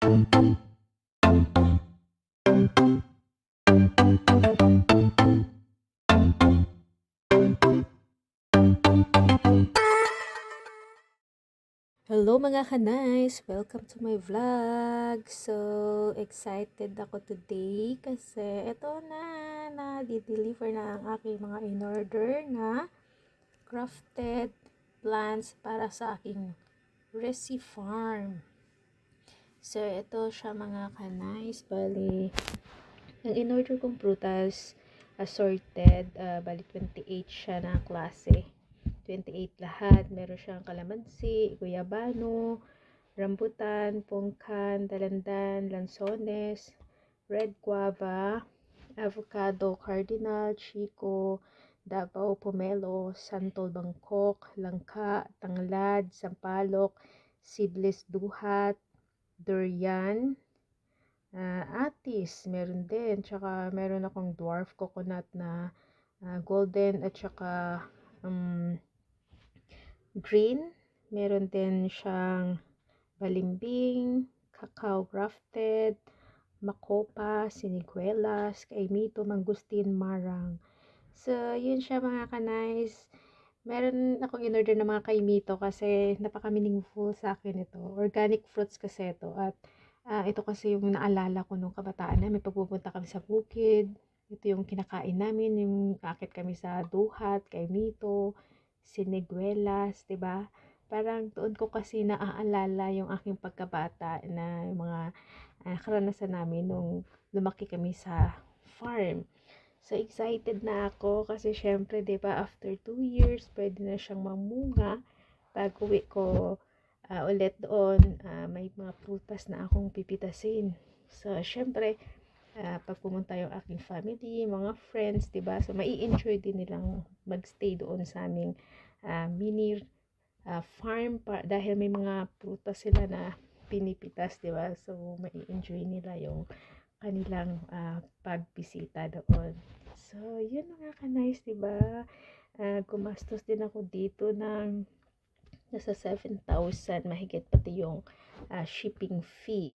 Hello mga ka-nice! Welcome to my vlog! So, excited ako today kasi ito na di-deliver na ang aking mga in-order na crafted plants para sa aking Resi Farm. So, ito siya mga ka-nice. Bali, ang in-order kong prutas assorted, bali 28 siya na klase. 28 lahat. Meron siyang kalamansi, guyabano, rambutan, pungkan, dalandan, lansones, red guava, avocado, cardinal, chico, Davao pomelo, santol bangkok, langka, tanglad, sampalok, seedless duhat, durian, atis, meron din. Tsaka meron akong dwarf coconut na golden at tsaka green. Meron din siyang balimbing, cacao grafted, makopa, siniguelas, kaimito, mangustin, marang. So, yun siya mga ka-nice. Meron akong in-order ng mga kaimito kasi napaka-meaningful sa akin ito. Organic fruits kasi ito. At ito kasi yung naalala ko nung kabataan namin. Pagpupunta kami sa bukid, ito yung kinakain namin. Yung akit kami sa duhat, kaimito, siniguelas, 'di ba? Parang doon ko kasi naaalala yung aking pagkabata na yung mga karanasan namin nung lumaki kami sa farm. So, excited na ako kasi syempre, 'di ba, after 2 years, pwede na siyang mamunga. Pag-uwi ko ulit doon, may mga prutas na akong pipitasin. So, syempre, pag pumunta yung aking family, mga friends, 'di ba? So, mai-enjoy din nilang magstay doon sa aming mini farm dahil may mga prutas sila na pinipitas, 'di ba? So, mai-enjoy nila yung kanilang pagbisita doon. So, yun mga ka-nice, 'di ba? Gumastos din ako dito ng nasa 7,000 mahigit pati yung shipping fee.